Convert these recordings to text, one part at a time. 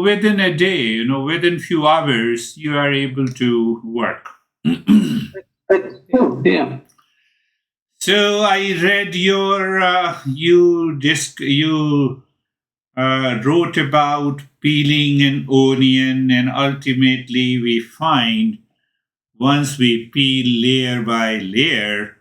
within a day, within few hours, you are able to work. Oh, yeah. So I read your you wrote about peeling an onion, and ultimately we find once we peel layer by layer,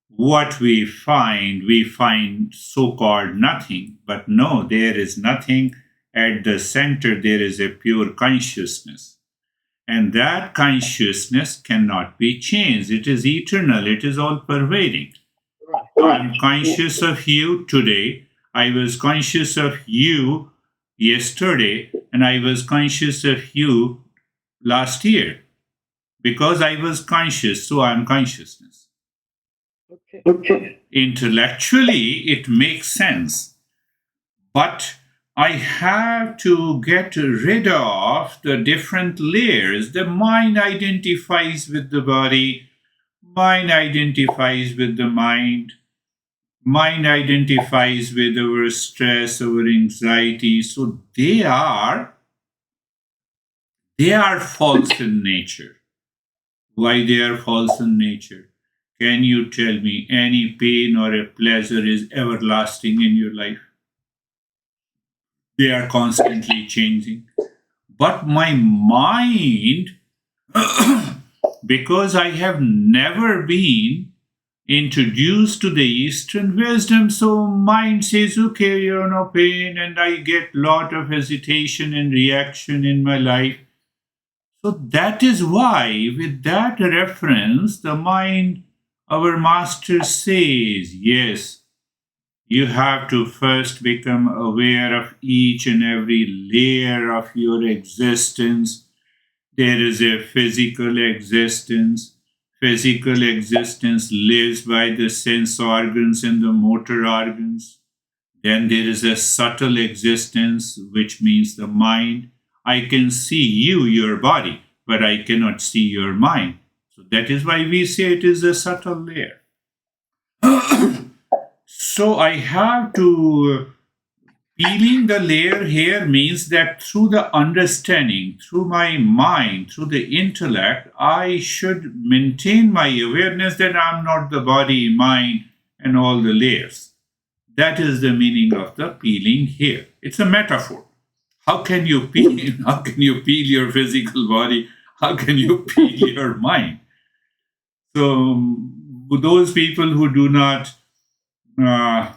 what we find so-called nothing. But no, there is nothing. At the center, there is a pure consciousness. And that consciousness cannot be changed. It is eternal, it is all pervading. Right. I'm conscious of you today. I was conscious of you yesterday, and I was conscious of you last year. Because I was conscious, so I'm consciousness. Okay. Intellectually, it makes sense. But I have to get rid of the different layers. The mind identifies with the body, mind identifies with the mind identifies with our stress, our anxiety. So they are false in nature. Why they are false in nature? Can you tell me any pain or a pleasure is everlasting in your life? They are constantly changing. But my mind, because I have never been introduced to the Eastern wisdom, so mind says, okay, no pain, and I get lot of hesitation and reaction in my life. So that is why, with that reference, the mind, our master says, yes, you have to first become aware of each and every layer of your existence. There is a physical existence. Physical existence lives by the sense organs and the motor organs. Then there is a subtle existence, which means the mind. I can see you, your body, but I cannot see your mind. So that is why we say it is a subtle layer. So I have to peeling the layer here means that through the understanding, through my mind, through the intellect, I should maintain my awareness that I'm not the body, mind, and all the layers. That is the meaning of the peeling here. It's a metaphor. How can you peel? How can you peel your physical body? How can you peel your mind? So those people who uh,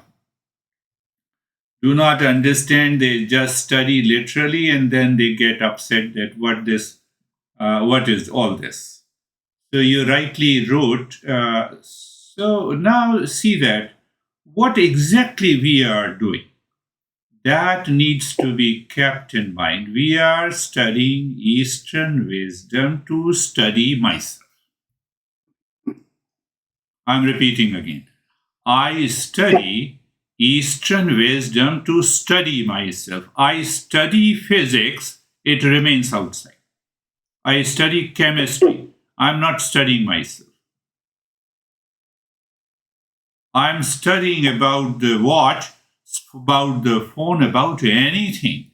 do not understand, they just study literally, and then they get upset that what is all this. So you rightly wrote. So now see that what exactly we are doing. That needs to be kept in mind. We are studying Eastern wisdom to study myself. I'm repeating again. I study Eastern wisdom to study myself. I study physics, it remains outside. I study chemistry, I'm not studying myself. I'm studying about the watch, about the phone, about anything.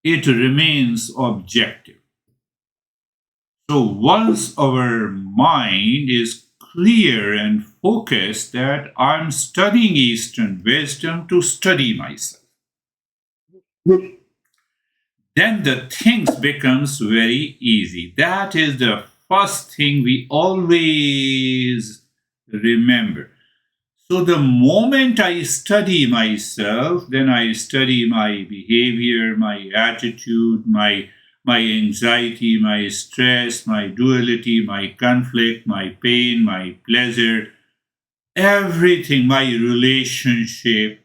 It remains objective. So once our mind is clear and focused that I'm studying Eastern wisdom to study myself, then the things becomes very easy. That is the first thing we always remember. So the moment I study myself, then I study my behavior, my attitude, my anxiety, my stress, my duality, my conflict, my pain, my pleasure, everything, my relationship.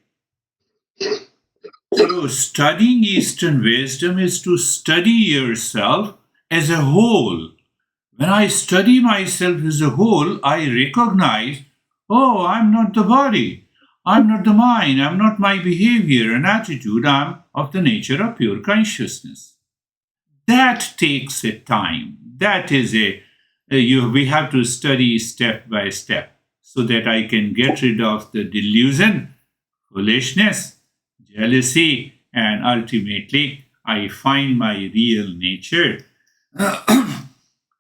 So studying Eastern wisdom is to study yourself as a whole. When I study myself as a whole, I recognize, oh, I'm not the body. I'm not the mind. I'm not my behavior and attitude. I'm of the nature of pure consciousness. That takes a time. That is we have to study step by step so that I can get rid of the delusion, foolishness, jealousy, and ultimately I find my real nature.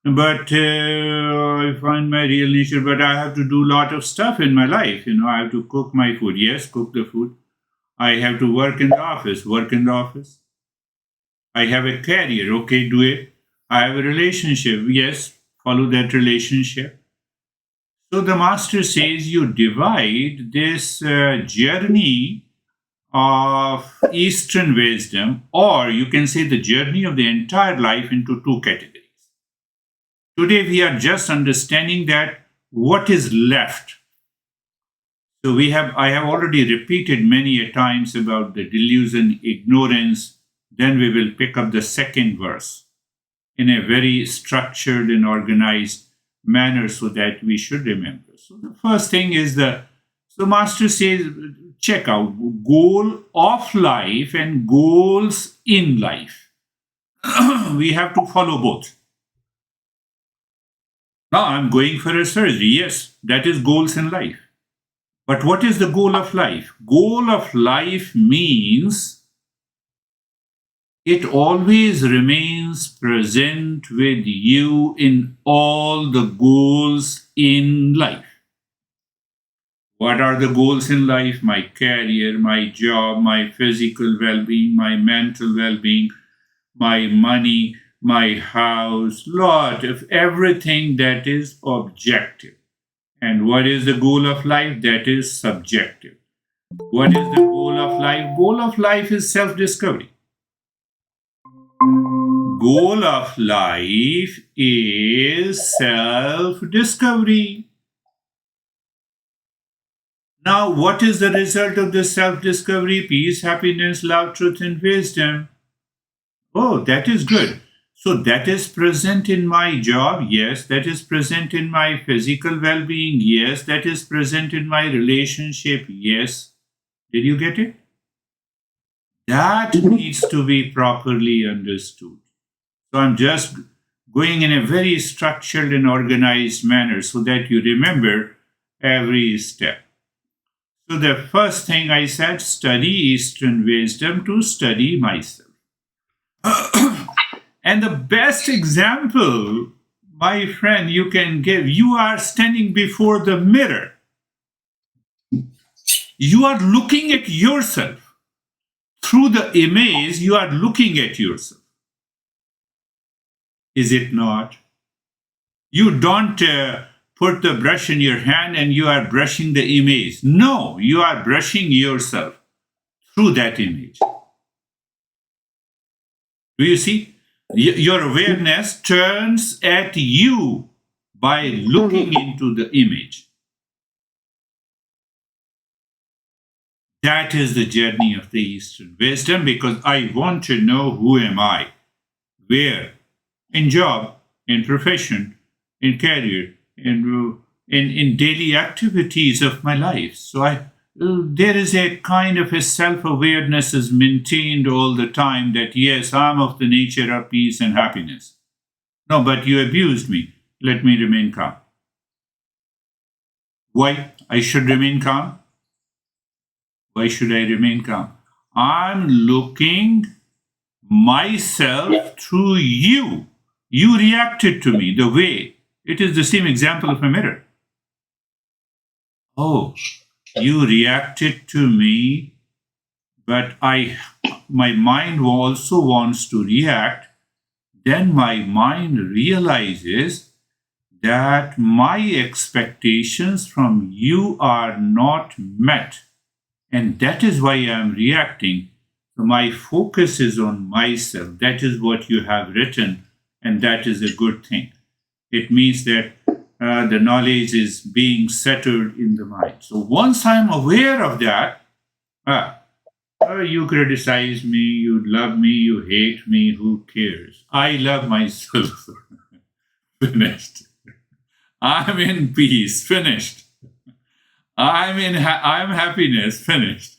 But I find my real nature, but I have to do a lot of stuff in my life. I have to cook my food. Yes, cook the food. I have to work in the office. Work in the office. I have a career. Okay, do it. I have a relationship. Yes, follow that relationship. So the master says you divide this journey of Eastern wisdom, or you can say the journey of the entire life, into two categories. Today we are just understanding that what is left. So I have already repeated many a times about the delusion, ignorance. Then we will pick up the second verse in a very structured and organized manner so that we should remember. So the first thing is so Master says, check out goal of life and goals in life. We have to follow both. Now I'm going for a surgery. Yes, that is goals in life. But what is the goal of life? Goal of life means it always remains present with you in all the goals in life. What are the goals in life? My career, my job, my physical well being, my mental well being, my money, my house, lot of everything that is objective. And what is the goal of life? That is subjective. What is the goal of life? Goal of life is self discovery. Goal of life is self discovery. Now, what is the result of this self discovery? Peace, happiness, love, truth, and wisdom. Oh, that is good. So, that is present in my job. Yes. That is present in my physical well being. Yes. That is present in my relationship. Yes. Did you get it? That needs to be properly understood. So, I'm just going in a very structured and organized manner so that you remember every step. So, the first thing I said, study Eastern wisdom to study myself. And the best example, my friend, you can give, you are standing before the mirror. You are looking at yourself. Through the image, you are looking at yourself. Is it not? You don't put the brush in your hand and you are brushing the image. No, you are brushing yourself through that image. Do you see? Your awareness turns at you by looking into the image. That is the journey of the Eastern wisdom, because I want to know who am I, where, in job, in profession, in career, in daily activities of my life. So there is a kind of a self-awareness is maintained all the time that yes, I'm of the nature of peace and happiness. No, but you abused me. Let me remain calm. Why I should remain calm? Why should I remain calm? I'm looking myself through you. You reacted to me the way. It is the same example of a mirror. Oh, you reacted to me, but my mind also wants to react. Then my mind realizes that my expectations from you are not met. And that is why I am reacting. So my focus is on myself. That is what you have written, and that is a good thing. It means that the knowledge is being settled in the mind. So once I'm aware of that, you criticize me, you love me, you hate me, who cares? I love myself. Finished. I'm in peace. Finished. I'm happiness. Finished.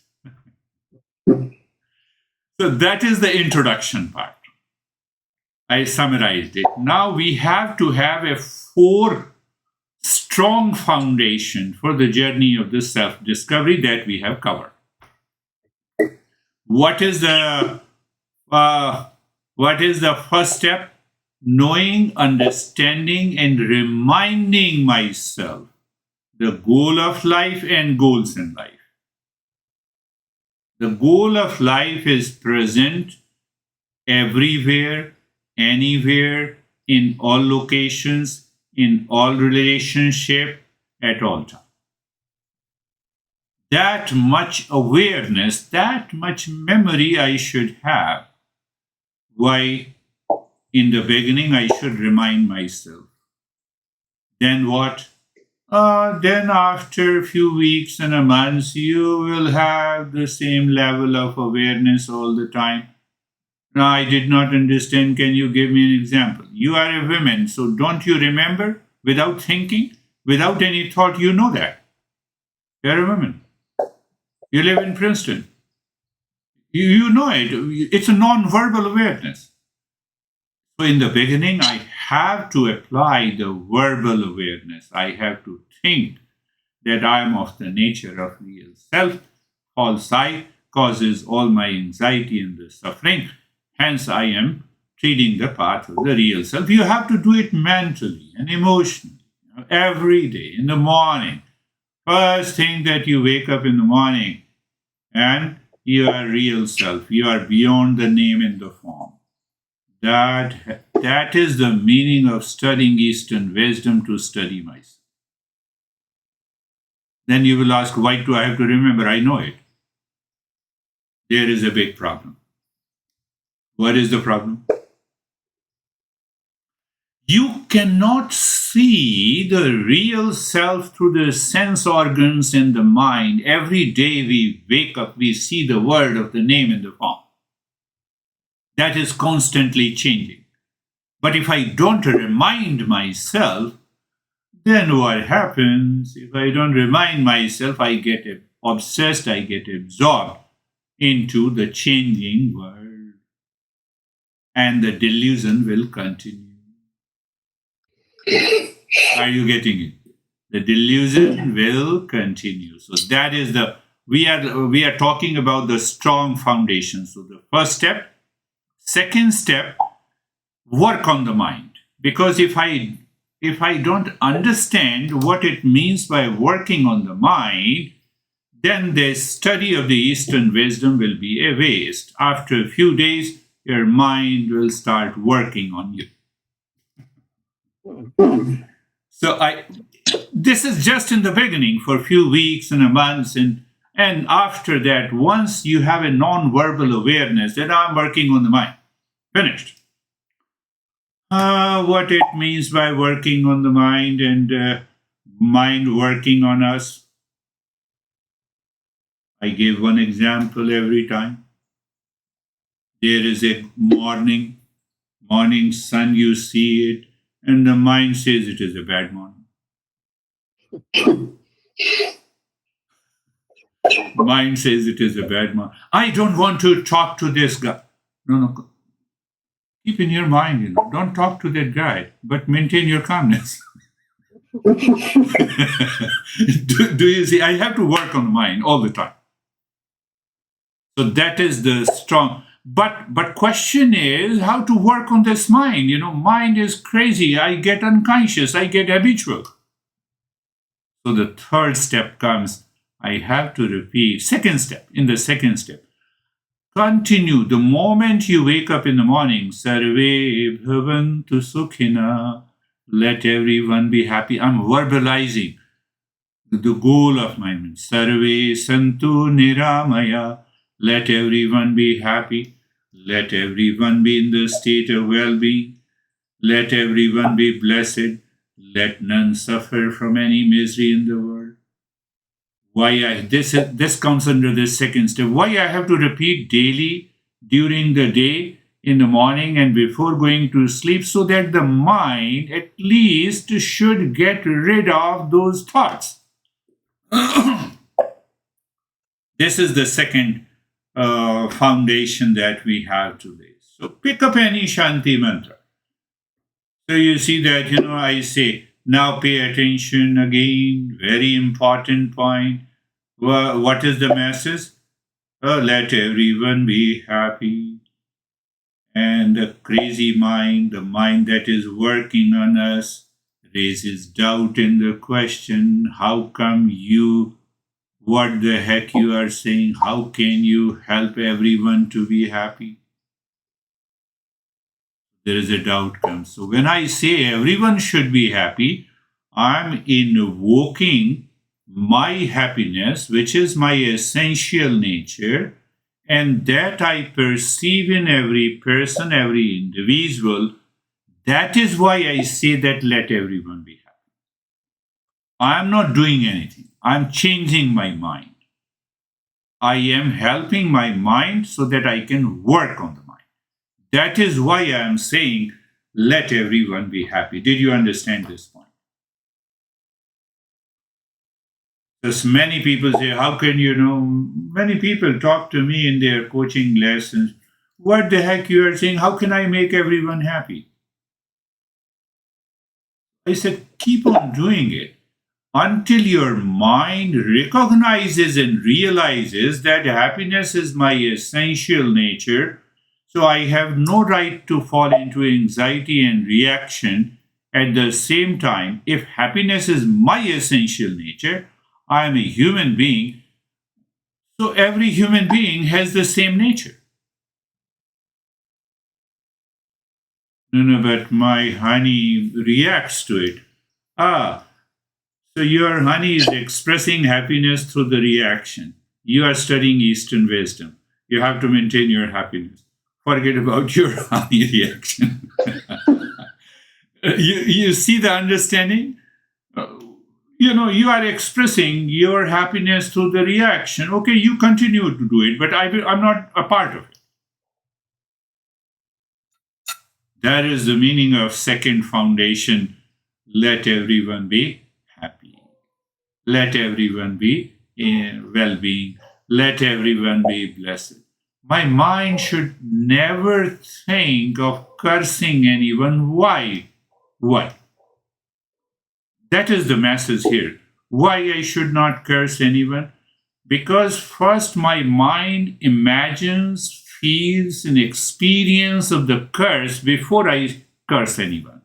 So that is the introduction part. I summarized it. Now we have to have a strong foundation for the journey of the self-discovery that we have covered. What is the Uh, what is the first step? Knowing, understanding, and reminding myself the goal of life and goals in life. The goal of life is present everywhere, anywhere, in all locations, in all relationship, at all time. That much awareness, that much memory I should have. Why, in the beginning, I should remind myself. Then what? Then after a few weeks and a month, you will have the same level of awareness all the time. Now, I did not understand. Can you give me an example? You are a woman, so don't you remember without thinking, without any thought? You know that. You're a woman. You live in Princeton. You know it. It's a non-verbal awareness. So, in the beginning, I have to apply the verbal awareness. I have to think that I am of the nature of real self. False I causes all my anxiety and the suffering. Hence, I am treading the path of the real self. You have to do it mentally and emotionally, every day in the morning. First thing that you wake up in the morning and you are real self. You are beyond the name and the form. That is the meaning of studying Eastern wisdom, to study myself. Then you will ask, why do I have to remember? I know it. There is a big problem. What is the problem? You cannot see the real self through the sense organs and the mind. Every day we wake up, we see the word of the name and the form. That is constantly changing. But if I don't remind myself, then what happens? If I don't remind myself, I get obsessed, I get absorbed into the changing world, and the delusion will continue. Are you getting it? The delusion will continue. So that is the we are talking about the strong foundation. So the first step, second step, work on the mind. Because if I don't understand what it means by working on the mind, then the study of the Eastern wisdom will be a waste. After a few days, your mind will start working on you. So this is just in the beginning for a few weeks and a month, and after that, once you have a non-verbal awareness that I'm working on the mind, finished. What it means by working on the mind and mind working on us. I give one example every time. There is a morning sun, you see it, and the mind says it is a bad morning. Mind says it is a bad morning. I don't want to talk to this guy. No. Keep in your mind, don't talk to that guy, but maintain your calmness. do you see? I have to work on the mind all the time. So that is the strong. But question is how to work on this mind. Mind is crazy. I get unconscious. I get habitual. So the third step comes. I have to repeat. Second step. In the second step, continue the moment you wake up in the morning. Sarve bhavantu sukhina. Let everyone be happy. I'm verbalizing the goal of my mind. Sarve santu niramaya. Let everyone be happy. Let everyone be in the state of well-being. Let everyone be blessed. Let none suffer from any misery in the world. This comes under the second step. Why I have to repeat daily during the day, in the morning and before going to sleep, so that the mind at least should get rid of those thoughts. This is the second foundation that we have today. So pick up any Shanti mantra. So you see that, I say, now pay attention again, very important point. What is the message? Let everyone be happy. And the crazy mind, the mind that is working on us, raises doubt in the question, how come you, what the heck you are saying, how can you help everyone to be happy? There is a doubt comes. So when I say everyone should be happy, I'm invoking my happiness, which is my essential nature, and that I perceive in every person, every individual. That is why I say that let everyone be happy. I am not doing anything. I'm changing my mind. I am helping my mind so that I can work on the mind. That is why I am saying let everyone be happy. Did you understand this point? Because many people say, how can you know? Many people talk to me in their coaching lessons. What the heck you are saying? How can I make everyone happy? I said, keep on doing it until your mind recognizes and realizes that happiness is my essential nature. So I have no right to fall into anxiety and reaction. At the same time, if happiness is my essential nature, I am a human being. So every human being has the same nature. No, no, but my honey reacts to it. Ah, so your honey is expressing happiness through the reaction. You are studying Eastern wisdom. You have to maintain your happiness. Forget about your honey reaction. You see the understanding? Uh, you are expressing your happiness through the reaction. Okay, you continue to do it, but I'm not a part of it. That is the meaning of second foundation. Let everyone be happy. Let everyone be in well being. Let everyone be blessed. My mind should never think of cursing anyone. Why? Why? That is the message here. Why I should not curse anyone? Because first my mind imagines, feels, an experience of the curse before I curse anyone.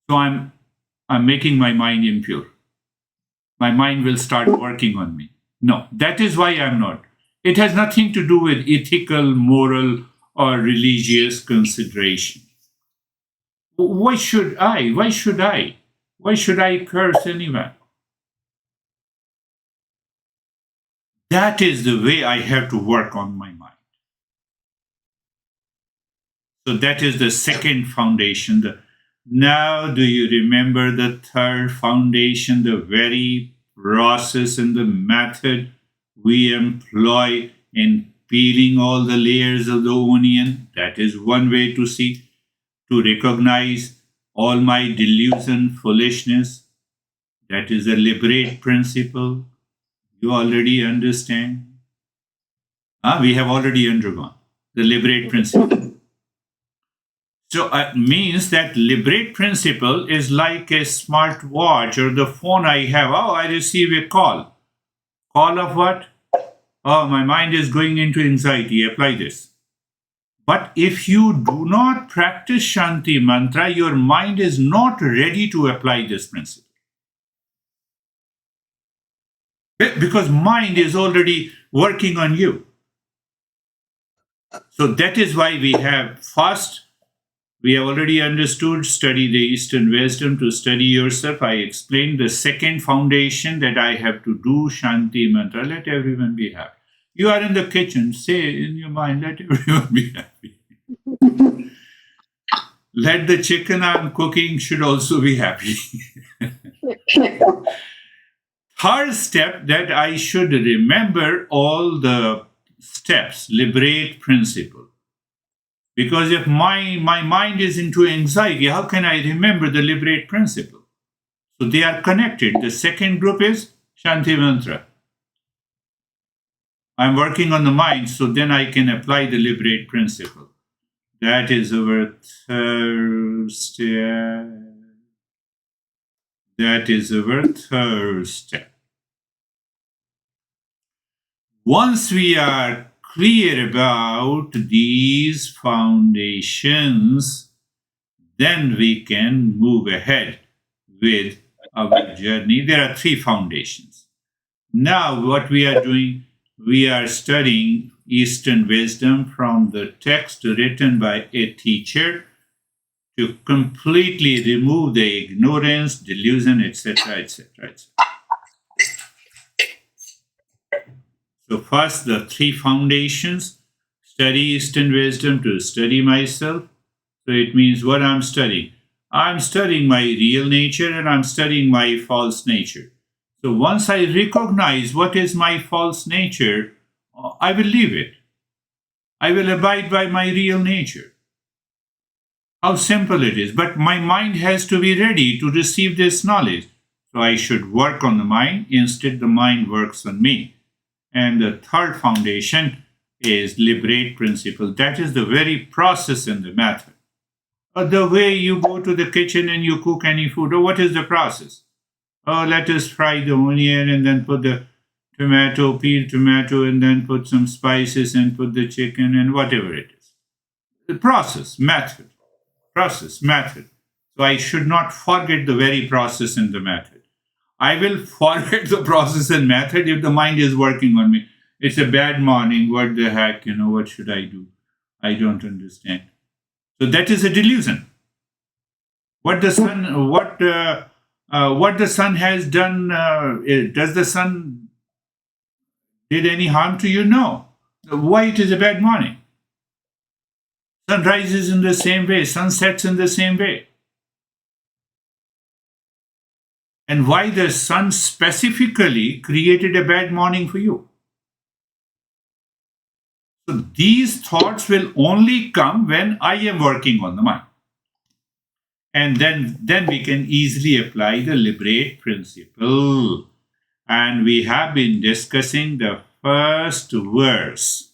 So I'm making my mind impure. My mind will start working on me. No, that is why I'm not. It has nothing to do with ethical, moral, or religious consideration. Why should I? Why should I? Why should I curse anyone? That is the way I have to work on my mind. So that is the second foundation. Now, do you remember the third foundation, the very process and the method we employ in peeling all the layers of the onion? That is one way to see, to recognize all my delusion, foolishness. That is the liberate principle. You already understand. We have already undergone the liberate principle. So it means that liberate principle is like a smart watch or the phone I have. Oh, I receive a call. Call of what? Oh, my mind is going into anxiety. Apply this. But if you do not practice Shanti mantra, your mind is not ready to apply this principle. Because mind is already working on you. So that is why we have first, we have already understood, study the Eastern wisdom to study yourself. I explained the second foundation that I have to do Shanti mantra. Let everyone be happy. You are in the kitchen, say in your mind, let everyone be happy. Let the chicken I'm cooking should also be happy. Third step that I should remember all the steps, liberate principle. Because if my mind is into anxiety, how can I remember the liberate principle? So they are connected. The second group is Shanti Mantra. I'm working on the mind, so then I can apply the liberate principle. That is our third step. That is our third step. Once we are clear about these foundations, then we can move ahead with our journey. There are three foundations. Now, what we are doing, we are studying Eastern wisdom from the text written by a teacher to completely remove the ignorance, delusion, etc., etc., etc. So, first, the three foundations: study Eastern wisdom to study myself. So, it means what I'm studying. I'm studying my real nature and I'm studying my false nature. So, once I recognize what is my false nature, I will leave it. I will abide by my real nature. How simple it is. But my mind has to be ready to receive this knowledge. So I should work on the mind. Instead, the mind works on me. And the third foundation is liberate principle. That is the very process and the method. The way you go to the kitchen and you cook any food, what is the process? Oh, let us fry the onion and then put the tomato, peel tomato, and then put some spices and put the chicken and whatever it is. The process, method. So I should not forget the very process and the method. I will forget the process and method if the mind is working on me. It's a bad morning. What the heck? What should I do? I don't understand. So that is a delusion. What the sun has done? Does the sun did any harm to you? No. Why it is a bad morning? Sun rises in the same way, sun sets in the same way. And why the sun specifically created a bad morning for you? So these thoughts will only come when I am working on the mind. And then we can easily apply the liberate principle. And we have been discussing the first verse.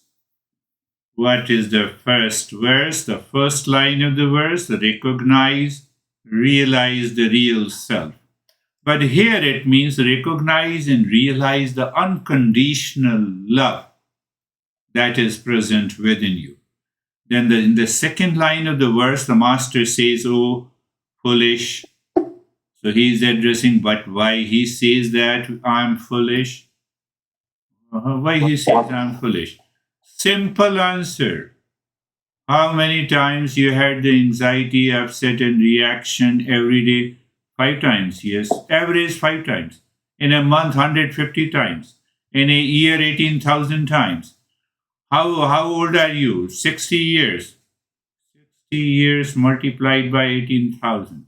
What is the first verse? The first line of the verse: recognize, realize the real self. But here it means recognize and realize the unconditional love that is present within you. Then in the second line of the verse, the master says, "Oh, foolish." So he is addressing, but why he says that I'm foolish? Why he says I'm foolish? Simple answer. How many times you had the anxiety, upset, and reaction every day? 5 times, yes. Average 5 times. In a month, 150 times. In a year, 18,000 times. How old are you? 60 years. 60 years multiplied by 18,000.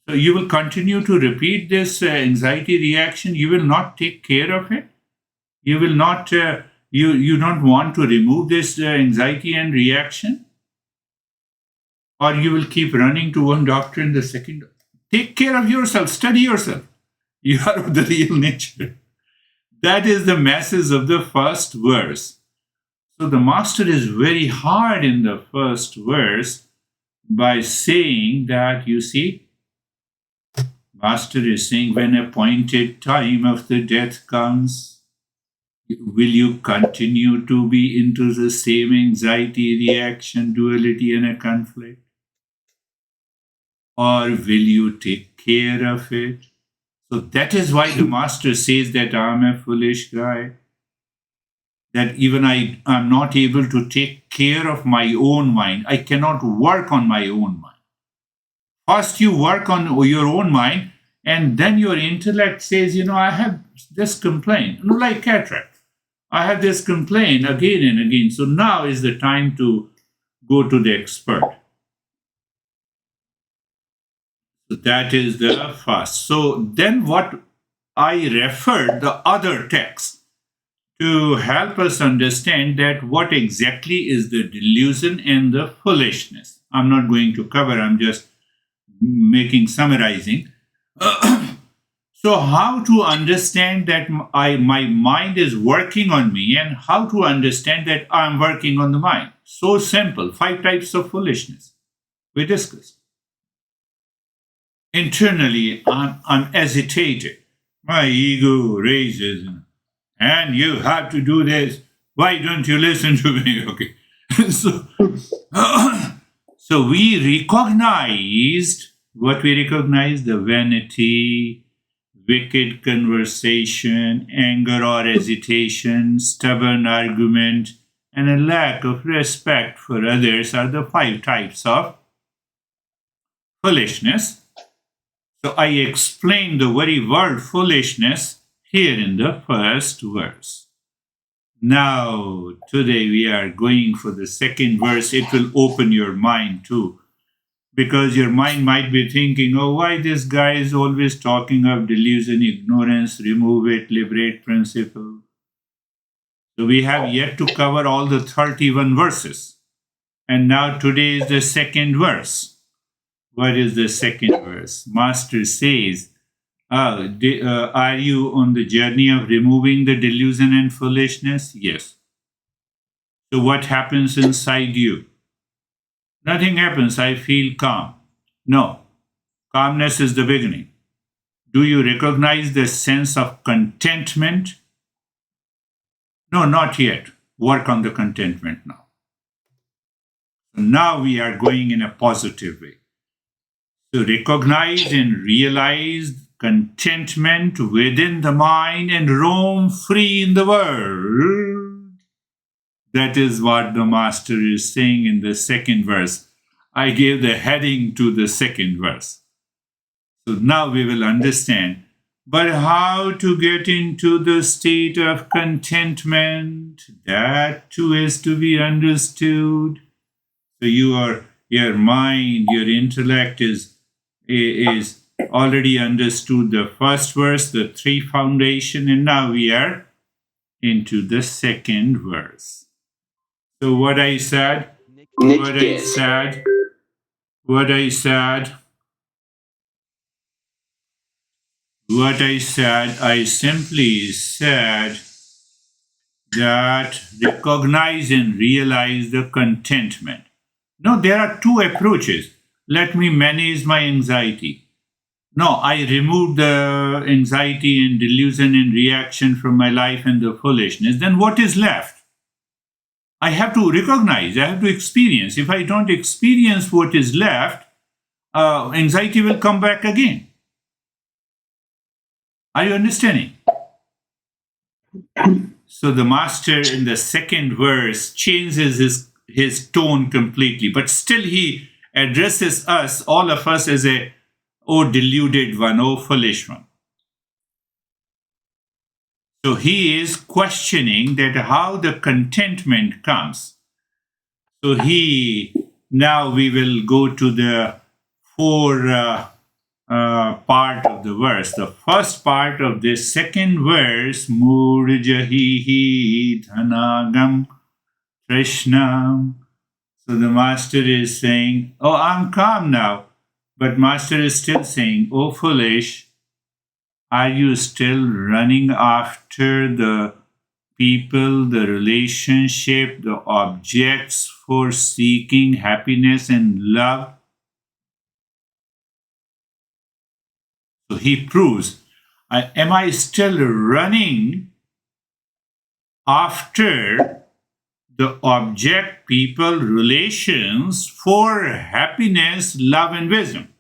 So you will continue to repeat this anxiety reaction. You will not take care of it. You will not. You don't want to remove this anxiety and reaction, or you will keep running to one doctor and the second. Take care of yourself. Study yourself. You are of the real nature. That is the message of the first verse. So the master is very hard in the first verse by saying that, you see, master is saying, when appointed time of the death comes, will you continue to be into the same anxiety, reaction, duality, and a conflict? Or will you take care of it? So that is why the master says that I'm a foolish guy. That even I'm not able to take care of my own mind. I cannot work on my own mind. First, you work on your own mind, and then your intellect says, I have this complaint, like cataract. I have this complaint again and again. So now is the time to go to the expert. So that is the first. So then what I referred the other text to help us understand that what exactly is the delusion and the foolishness. I'm not going to cover, I'm just summarizing. So how to understand that my mind is working on me, and how to understand that I'm working on the mind? So simple. 5 types of foolishness we discussed. Internally, I'm agitated. My ego raises, and you have to do this. Why don't you listen to me? Okay. so, so we recognized what we recognized: the vanity, wicked conversation, anger or agitation, stubborn argument, and a lack of respect for others are the five types of foolishness. So I explained the very word foolishness here in the first verse. Now, today we are going for the second verse. It will open your mind too, because your mind might be thinking, oh, why this guy is always talking of delusion, ignorance, remove it, liberate principle. So we have yet to cover all the 31 verses. And now today is the second verse. What is the second verse? Master says, are you on the journey of removing the delusion and foolishness? Yes. So what happens inside you? Nothing happens. I feel calm. No. Calmness is the beginning. Do you recognize the sense of contentment? No, not yet. Work on the contentment now. Now we are going in a positive way. So recognize and realize contentment within the mind and roam free in the world. That is what the Master is saying in the second verse. I gave the heading to the second verse. So now we will understand. But how to get into the state of contentment, that too is to be understood. So your mind, your intellect is already understood the first verse, the three foundation, and now we are into the second verse. So what I said, what I said, what I said, what I said, I simply said that recognize and realize the contentment. No, there are two approaches. Let me manage my anxiety. No, I removed the anxiety and delusion and reaction from my life and the foolishness. Then what is left? I have to recognize, I have to experience. If I don't experience what is left, anxiety will come back again. Are you understanding? So the master in the second verse changes his tone completely, but still he addresses us, all of us, as a oh deluded one, oh foolish one. So he is questioning that how the contentment comes. So now we will go to the four part of the verse. The first part of this second verse, Murjahihi Dhanagam Krishnam. So the master is saying, oh, I'm calm now. But master is still saying, oh, foolish, are you still running after the people, the relationship, the objects for seeking happiness and love? So he proves, am I still running after the object, people, relations for happiness, love, and wisdom?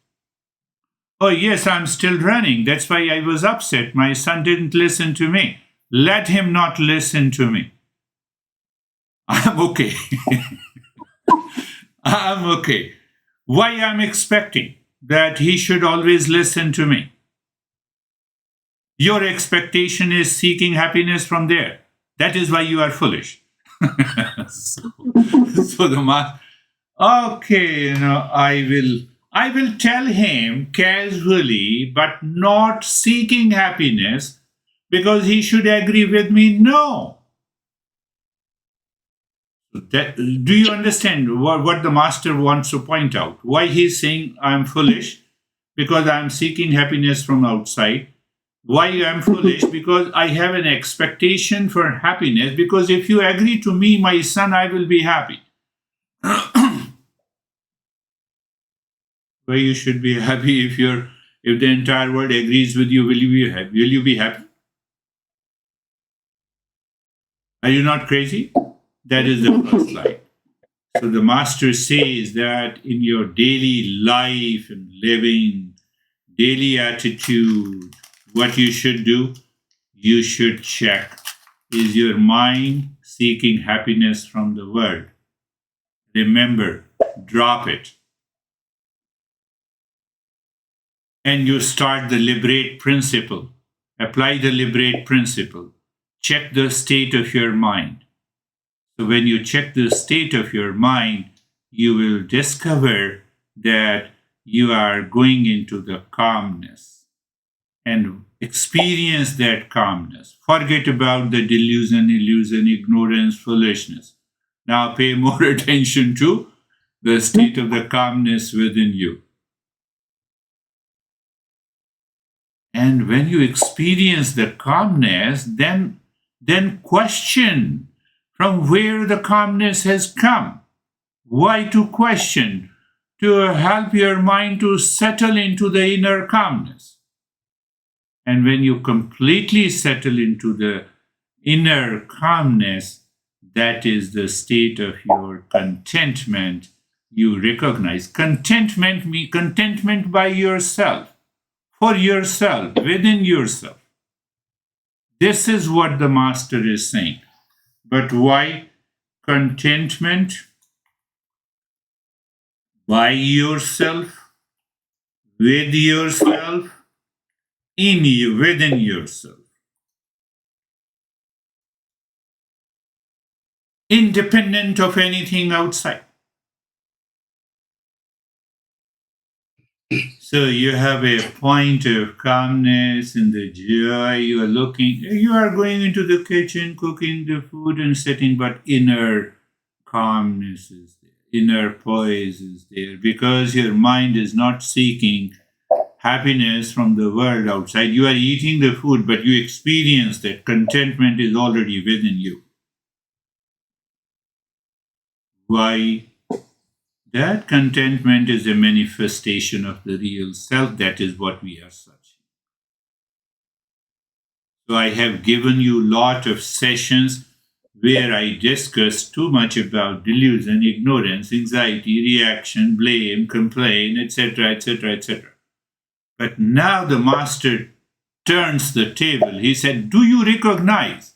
Oh, yes, I'm still running. That's why I was upset. My son didn't listen to me. Let him not listen to me. I'm okay. I'm okay. Why I'm expecting that he should always listen to me? Your expectation is seeking happiness from there. That is why you are foolish. so the master, okay, I will tell him casually, but not seeking happiness, because he should agree with me. No. Do you understand what the master wants to point out? Why he's saying I'm foolish? Because I'm seeking happiness from outside. Why I'm foolish? Because I have an expectation for happiness. Because if you agree to me, my son, I will be happy. Why you should be happy if the entire world agrees with you? Will you be happy? Will you be happy? Are you not crazy? That is the first line. So the master says that in your daily life and living, daily attitude, what you should do, you should check. Is your mind seeking happiness from the world? Remember, drop it. And you start the liberate principle. Apply the liberate principle. Check the state of your mind. So when you check the state of your mind, you will discover that you are going into the calmness and experience that calmness. Forget about the delusion, illusion, ignorance, foolishness. Now pay more attention to the state of the calmness within you. And when you experience the calmness, then question from where the calmness has come. Why to question? To help your mind to settle into the inner calmness. And when you completely settle into the inner calmness, that is the state of your contentment. You recognize contentment by yourself, for yourself, within yourself. This is what the master is saying. But why contentment by yourself, with yourself, in you, within yourself, independent of anything outside? So you have a point of calmness and the joy. You are looking, you are going into the kitchen, cooking the food and sitting, but inner calmness is there, inner poise is there, because your mind is not seeking happiness from the world outside. You are eating the food, but you experience that contentment is already within you. Why? That contentment is a manifestation of the real self. That is what we are searching. So I have given you a lot of sessions where I discuss too much about delusion, ignorance, anxiety, reaction, blame, complaint, etc., etc., etc. But now the master turns the table. He said, do you recognize?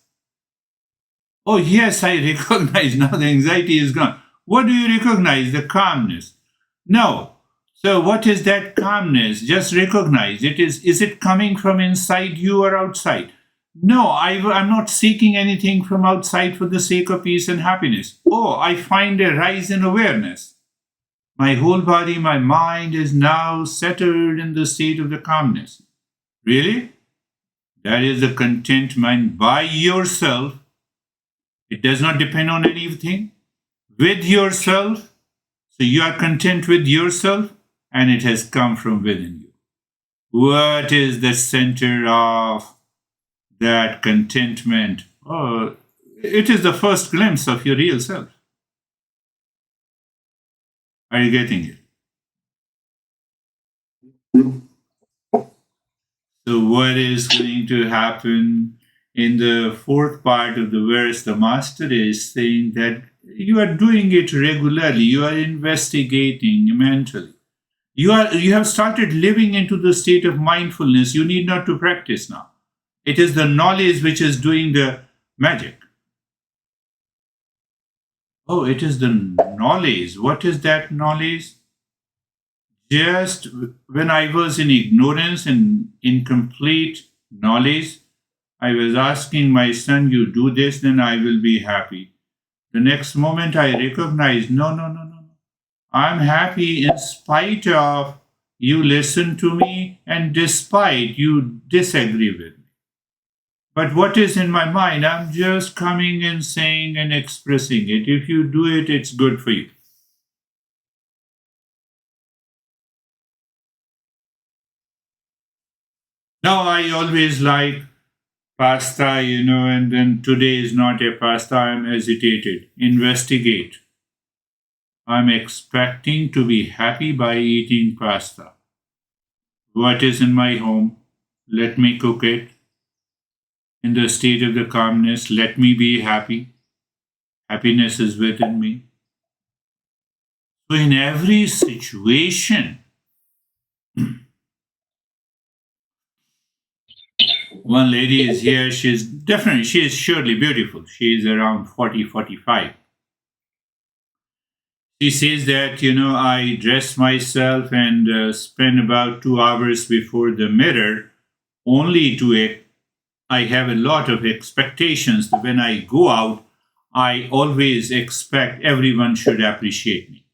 Oh, yes, I recognize. Now the anxiety is gone. What do you recognize? The calmness. No. So what is that calmness? Just recognize it. Is it coming from inside you or outside? No, I'm not seeking anything from outside for the sake of peace and happiness. Oh, I find a rise in awareness. My whole body, my mind is now settled in the state of the calmness. Really? That is the content mind by yourself. It does not depend on anything. With yourself. So you are content with yourself and it has come from within you. What is the center of that contentment? Oh, it is the first glimpse of your real self. Are you getting it? So, what is going to happen in the fourth part of the verse? The master is saying that you are doing it regularly, you are investigating mentally. You have started living into the state of mindfulness. You need not to practice now. It is the knowledge which is doing the magic. Oh, it is the knowledge. What is that knowledge? Just when I was in ignorance and incomplete knowledge, I was asking my son, you do this, then I will be happy. The next moment I recognized, no, no, no, no, no. I'm happy in spite of you listen to me and despite you disagree with me. But what is in my mind? I'm just coming and saying and expressing it. If you do it, it's good for you. Now, I always like pasta, and then today is not a pasta. I'm agitated. Investigate. I'm expecting to be happy by eating pasta. What is in my home? Let me cook it. in the state of the calmness. Let me be happy. Happiness is within me. So, in every situation, one lady is here. She is surely beautiful. She is around 40, 45. She says that, I dress myself and spend about 2 hours before the mirror only I have a lot of expectations that when I go out, I always expect everyone should appreciate me.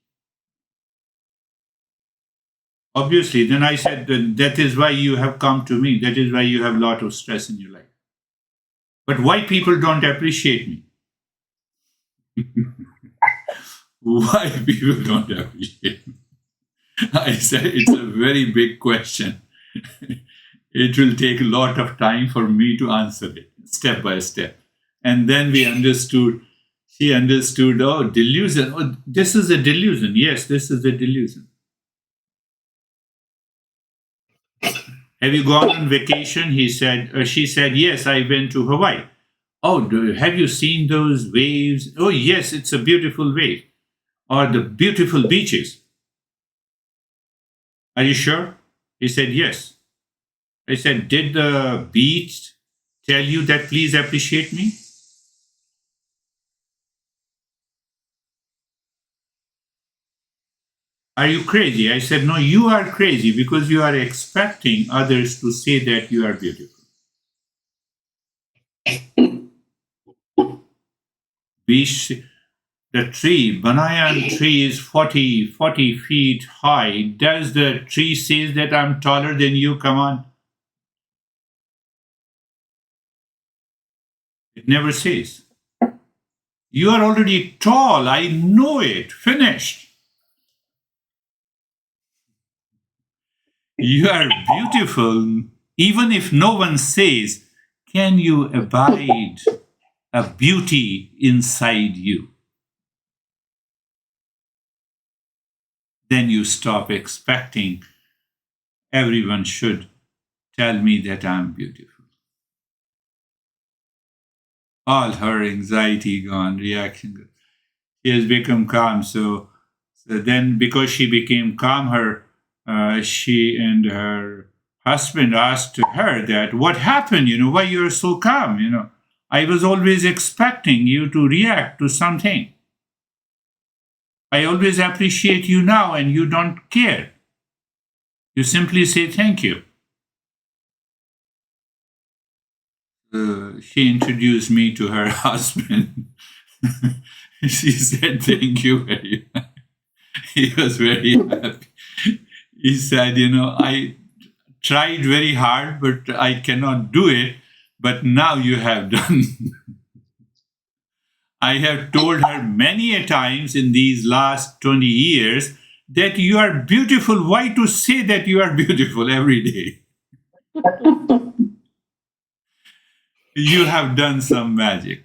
Obviously, then I said that is why you have come to me. That is why you have a lot of stress in your life. But why people don't appreciate me? Why people don't appreciate me? I said it's a very big question. It will take a lot of time for me to answer it step by step. And then she understood, oh, delusion. Oh, this is a delusion. Yes, this is a delusion. Have you gone on vacation? She said, yes, I went to Hawaii. Oh, have you seen those waves? Oh, yes, it's a beautiful wave. Or the beautiful beaches. Are you sure? He said, yes. I said, did the beach tell you that please appreciate me? Are you crazy? I said, no, you are crazy because you are expecting others to say that you are beautiful. Beach, the tree, banyan tree is 40 feet high. Does the tree say that I'm taller than you? Come on. It never says. You are already tall. I know it. Finished. You are beautiful. Even if no one says, can you abide a beauty inside you? Then you stop expecting everyone should tell me that I'm beautiful. All her anxiety gone, reaction gone. She has become calm. So then, because she became calm, she and her husband asked her that, what happened? Why you're so calm? I was always expecting you to react to something. I always appreciate you now, and you don't care. You simply say thank you. She introduced me to her husband. She said, thank you very much. He was very happy. He said, I tried very hard, but I cannot do it. But now you have done. I have told her many a times in these last 20 years that you are beautiful. Why to say that you are beautiful every day? You have done some magic.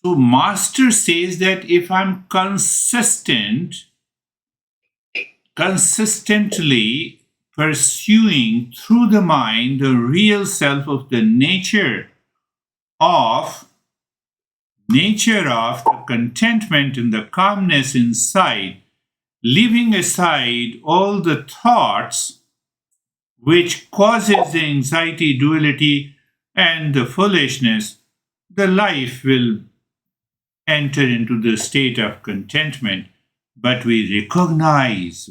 So, Master says that if I'm consistently pursuing through the mind the real self of the of the contentment and the calmness inside, leaving aside all the thoughts which causes the anxiety, duality, and the foolishness, the life will enter into the state of contentment. But we recognize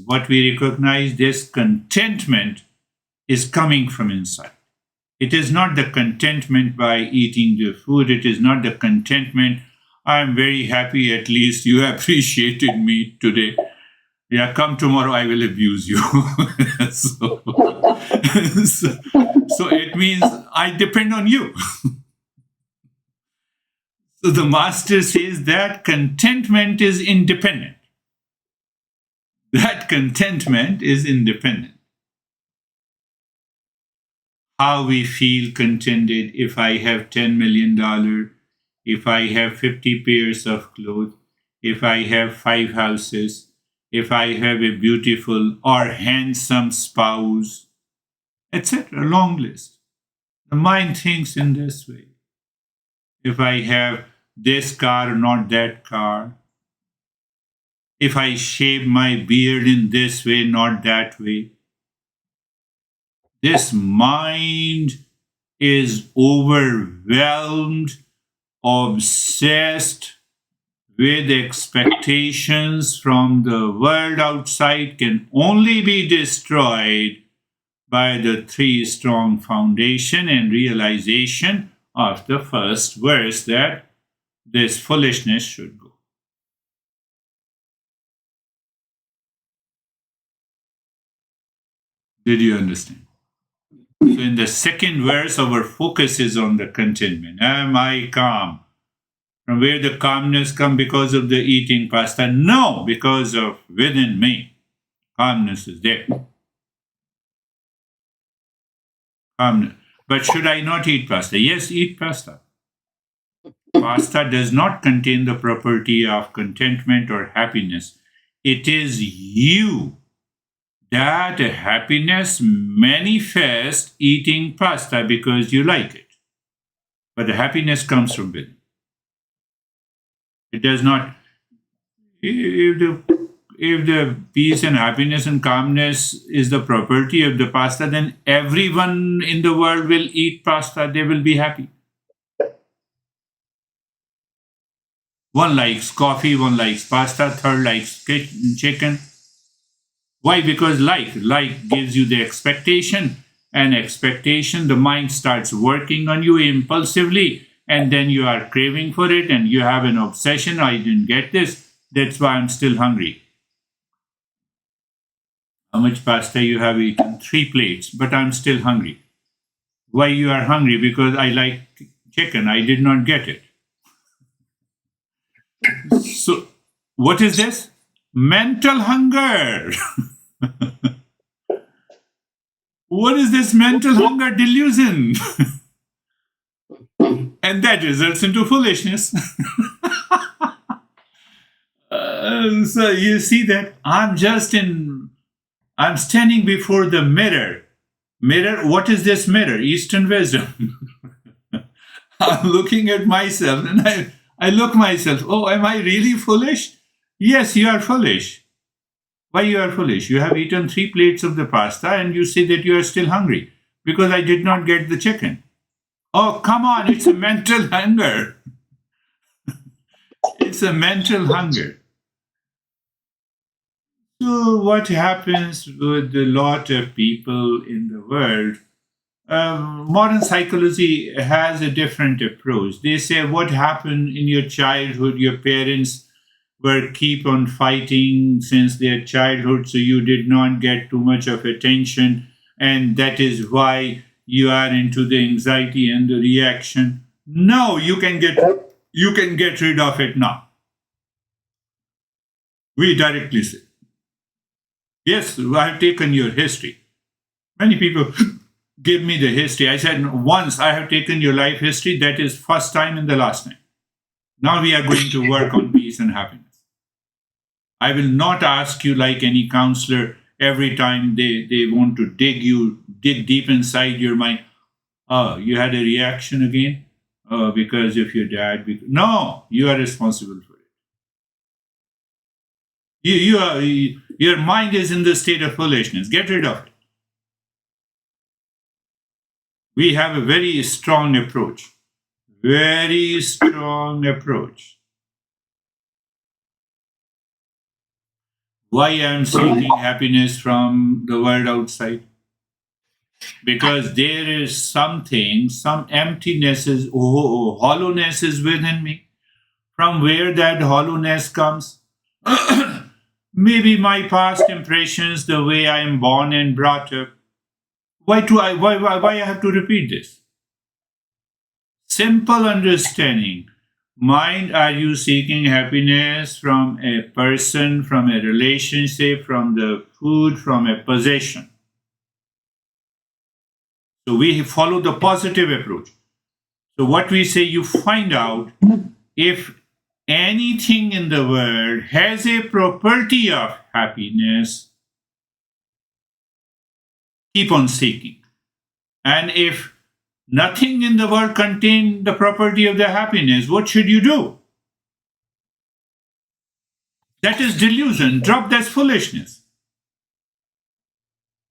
this contentment is coming from inside. It is not the contentment by eating the food. It is not the contentment, I am very happy, at least you appreciated me today. Yeah, come tomorrow, I will abuse you. so, so it means I depend on you. So the master says that contentment is independent. That contentment is independent. How we feel contented if I have $10 million, if I have 50 pairs of clothes, if I have 5 houses, if I have a beautiful or handsome spouse, etc. Long list. The mind thinks in this way. If I have this car, not that car. If I shave my beard in this way, not that way. This mind is overwhelmed, obsessed with expectations from the world outside, can only be destroyed by the three strong foundation and realization of the first verse that this foolishness should go. Did you understand? So in the second verse, our focus is on the contentment. Am I calm? From where the calmness come? Because of the eating pasta? No, because of within me. Calmness is there. Calmness. But should I not eat pasta? Yes, eat pasta. Pasta does not contain the property of contentment or happiness. It is you that happiness manifests eating pasta because you like it. But the happiness comes from within. It does not. If the peace and happiness and calmness is the property of the pasta, then everyone in the world will eat pasta. They will be happy. One likes coffee, one likes pasta, third likes chicken. Why? Because like gives you the expectation, and expectation, the mind starts working on you impulsively, and then you are craving for it, and you have an obsession. I didn't get this. That's why I'm still hungry. How much pasta you have eaten? 3 plates, but I'm still hungry. Why you are hungry? Because I like chicken. I did not get it. So, what is this? Mental hunger. What is this mental hunger delusion? And that results into foolishness. So you see that I'm standing before the mirror. Mirror, what is this mirror? Eastern wisdom. I'm looking at myself and I look myself. Oh, am I really foolish? Yes, you are foolish. Why you are foolish? You have eaten 3 plates of the pasta and you say that you are still hungry because I did not get the chicken. Oh, come on, it's a mental hunger. It's a mental hunger. So, what happens with a lot of people in the world? Modern psychology has a different approach. They say, what happened in your childhood? Your parents were keep on fighting since their childhood, so you did not get too much of attention, and that is why you are into the anxiety and the reaction. No, you can get rid of it now. We directly say, yes, I have taken your history. Many people give me the history. I said, once I have taken your life history, that is first time and the last time. Now we are going to work on peace and happiness. I will not ask you like any counselor every time they want to dig deep inside your mind. Oh, you had a reaction again? Oh, because of your dad. No, you are responsible for it. Your mind is in the state of foolishness. Get rid of it. We have a very strong approach. Very strong approach. Why I am seeking happiness from the world outside? Because there is something, some emptiness is, hollowness is within me. From where that hollowness comes? Maybe my past impressions, the way I am born and brought up. Why I have to repeat this? Simple understanding. Mind, are you seeking happiness from a person, from a relationship, from the food, from a possession? So we follow the positive approach. So what we say, you find out if anything in the world has a property of happiness, keep on seeking. And if Nothing in the world contains the property of the happiness. What should you do? That is delusion. Drop that foolishness.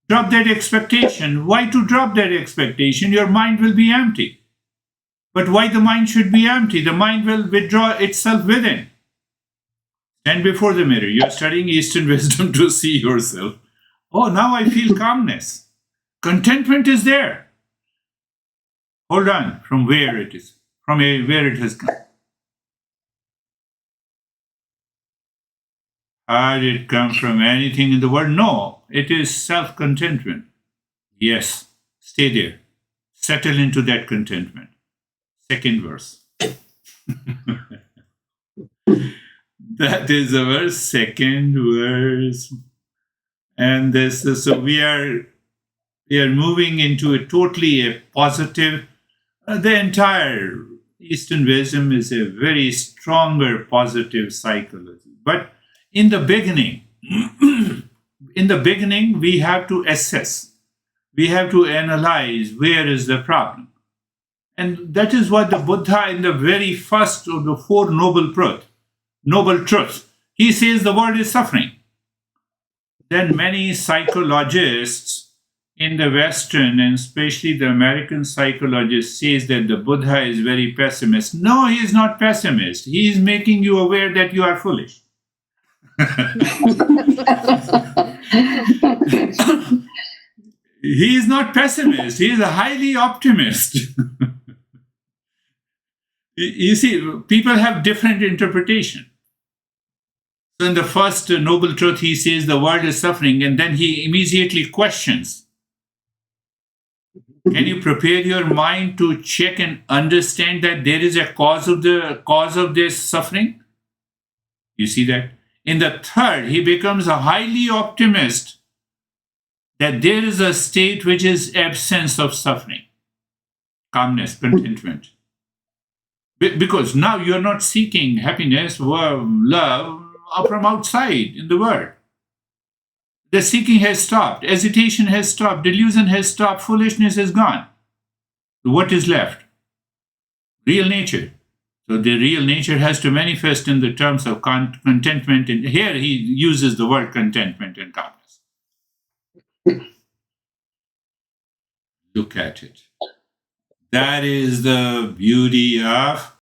Drop that expectation. Why to drop that expectation? Your mind will be empty. But why the mind should be empty? The mind will withdraw itself within. Stand before the mirror. You are studying Eastern wisdom to see yourself. Oh, now I feel calmness. Contentment is there. Hold on. From where it is? From where it has come. How did it come from anything in the world? No. It is self-contentment. Yes. Stay there. Settle into that contentment. Second verse. That is our second verse. And this, so we are moving into a totally a positive. The entire Eastern wisdom is a very stronger positive psychology. But in the beginning, we have to assess. We have to analyze where is the problem. And that is what the Buddha in the very first of the Four Noble Truths, he says the world is suffering. Then many psychologists in the Western and especially the American psychologist says that the Buddha is very pessimist. No, he is not pessimist. He is making you aware that you are foolish. He is not pessimist. He is a highly optimist. You see, people have different interpretation. So in the first noble truth, he says the world is suffering, and then he immediately questions. Can you prepare your mind to check and understand that there is a cause of this suffering? You see that? In the third, he becomes a highly optimist that there is a state which is absence of suffering, calmness, contentment. Because now you're not seeking happiness or love from outside in the world. The seeking has stopped, hesitation has stopped, delusion has stopped, foolishness is gone. What is left? Real nature. So the real nature has to manifest in the terms of contentment. And here he uses the word contentment and calmness. Look at it. That is the beauty of